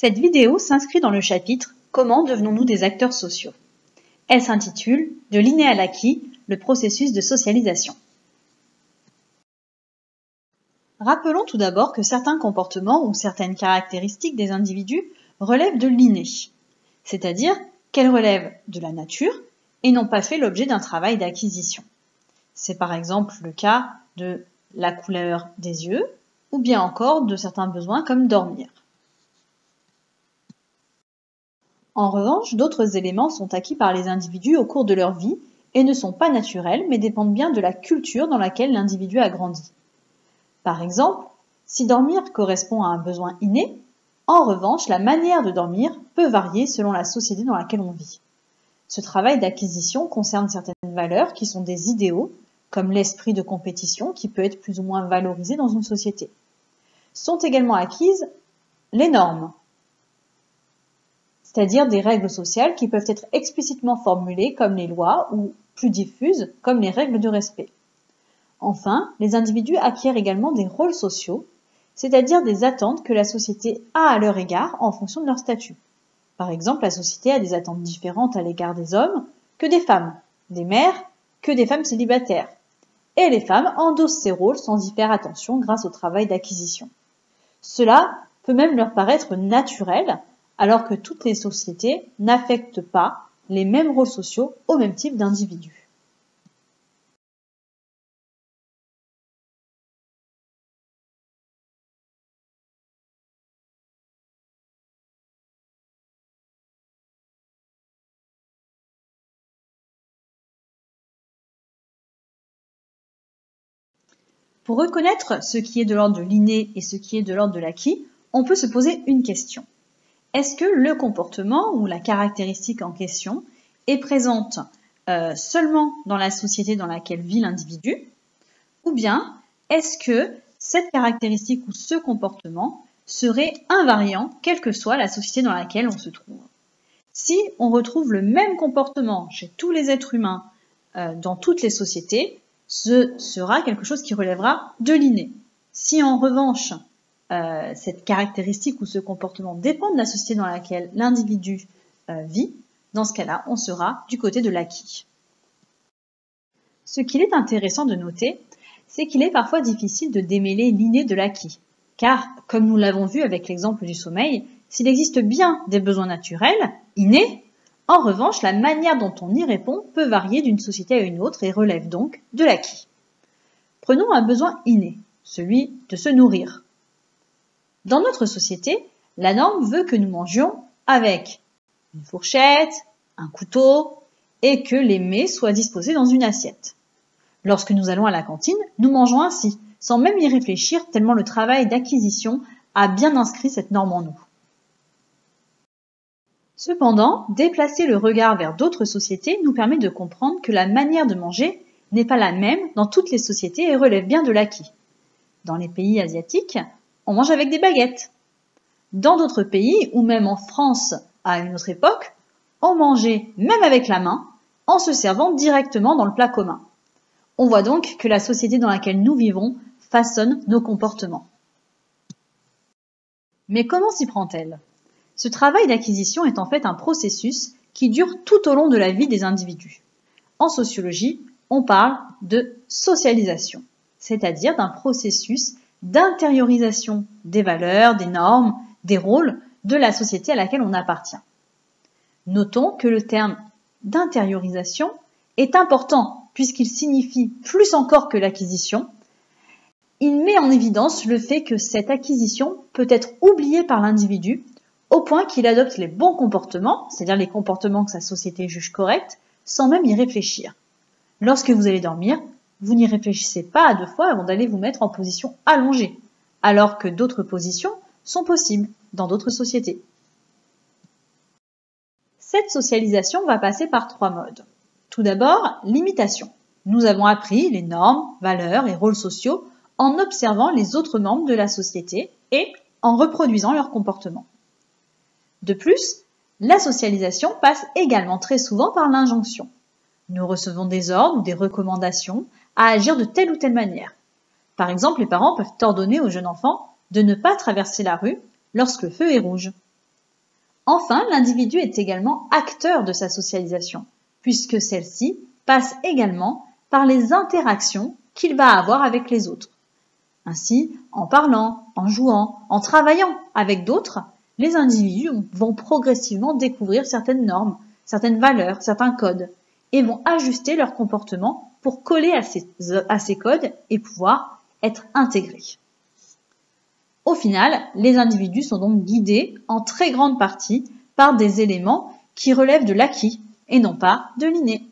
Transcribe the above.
Cette vidéo s'inscrit dans le chapitre « Comment devenons-nous des acteurs sociaux ?» Elle s'intitule « De l'inné à l'acquis, le processus de socialisation ». Rappelons tout d'abord que certains comportements ou certaines caractéristiques des individus relèvent de l'inné, c'est-à-dire qu'elles relèvent de la nature et n'ont pas fait l'objet d'un travail d'acquisition. C'est par exemple le cas de la couleur des yeux ou bien encore de certains besoins comme dormir. En revanche, d'autres éléments sont acquis par les individus au cours de leur vie et ne sont pas naturels mais dépendent bien de la culture dans laquelle l'individu a grandi. Par exemple, si dormir correspond à un besoin inné, en revanche, la manière de dormir peut varier selon la société dans laquelle on vit. Ce travail d'acquisition concerne certaines valeurs qui sont des idéaux, comme l'esprit de compétition qui peut être plus ou moins valorisé dans une société. Sont également acquises les normes, c'est-à-dire des règles sociales qui peuvent être explicitement formulées comme les lois ou plus diffuses comme les règles de respect. Enfin, les individus acquièrent également des rôles sociaux, c'est-à-dire des attentes que la société a à leur égard en fonction de leur statut. Par exemple, la société a des attentes différentes à l'égard des hommes que des femmes, des mères que des femmes célibataires. Et les femmes endossent ces rôles sans y faire attention grâce au travail d'acquisition. Cela peut même leur paraître naturel, alors que toutes les sociétés n'affectent pas les mêmes rôles sociaux au même type d'individus. Pour reconnaître ce qui est de l'ordre de l'inné et ce qui est de l'ordre de l'acquis, on peut se poser une question. Est-ce que le comportement ou la caractéristique en question est présente seulement dans la société dans laquelle vit l'individu, ou bien est-ce que cette caractéristique ou ce comportement serait invariant quelle que soit la société dans laquelle on se trouve? Si on retrouve le même comportement chez tous les êtres humains dans toutes les sociétés, ce sera quelque chose qui relèvera de l'inné. Si en revanche, cette caractéristique ou ce comportement dépend de la société dans laquelle l'individu vit, dans ce cas-là, on sera du côté de l'acquis. Ce qu'il est intéressant de noter, c'est qu'il est parfois difficile de démêler l'inné de l'acquis, car, comme nous l'avons vu avec l'exemple du sommeil, s'il existe bien des besoins naturels, innés, en revanche, la manière dont on y répond peut varier d'une société à une autre et relève donc de l'acquis. Prenons un besoin inné, celui de se nourrir. Dans notre société, la norme veut que nous mangions avec une fourchette, un couteau et que les mets soient disposés dans une assiette. Lorsque nous allons à la cantine, nous mangeons ainsi, sans même y réfléchir tellement le travail d'acquisition a bien inscrit cette norme en nous. Cependant, déplacer le regard vers d'autres sociétés nous permet de comprendre que la manière de manger n'est pas la même dans toutes les sociétés et relève bien de l'acquis. Dans les pays asiatiques, on mange avec des baguettes. Dans d'autres pays, ou même en France à une autre époque, on mangeait même avec la main en se servant directement dans le plat commun. On voit donc que la société dans laquelle nous vivons façonne nos comportements. Mais comment s'y prend-elle ? Ce travail d'acquisition est en fait un processus qui dure tout au long de la vie des individus. En sociologie, on parle de socialisation, c'est-à-dire d'un processus d'intériorisation des valeurs, des normes, des rôles de la société à laquelle on appartient. Notons que le terme d'intériorisation est important puisqu'il signifie plus encore que l'acquisition. Il met en évidence le fait que cette acquisition peut être oubliée par l'individu au point qu'il adopte les bons comportements, c'est-à-dire les comportements que sa société juge corrects, sans même y réfléchir. Lorsque vous allez dormir, vous n'y réfléchissez pas à deux fois avant d'aller vous mettre en position allongée, alors que d'autres positions sont possibles dans d'autres sociétés. Cette socialisation va passer par 3 modes. Tout d'abord, l'imitation. Nous avons appris les normes, valeurs et rôles sociaux en observant les autres membres de la société et en reproduisant leurs comportements. De plus, la socialisation passe également très souvent par l'injonction. Nous recevons des ordres ou des recommandations à agir de telle ou telle manière. Par exemple, les parents peuvent ordonner au jeune enfant de ne pas traverser la rue lorsque le feu est rouge. Enfin, l'individu est également acteur de sa socialisation, puisque celle-ci passe également par les interactions qu'il va avoir avec les autres. Ainsi, en parlant, en jouant, en travaillant avec d'autres, les individus vont progressivement découvrir certaines normes, certaines valeurs, certains codes, et vont ajuster leur comportement pour coller à ces codes et pouvoir être intégrés. Au final, les individus sont donc guidés en très grande partie par des éléments qui relèvent de l'acquis et non pas de l'inné.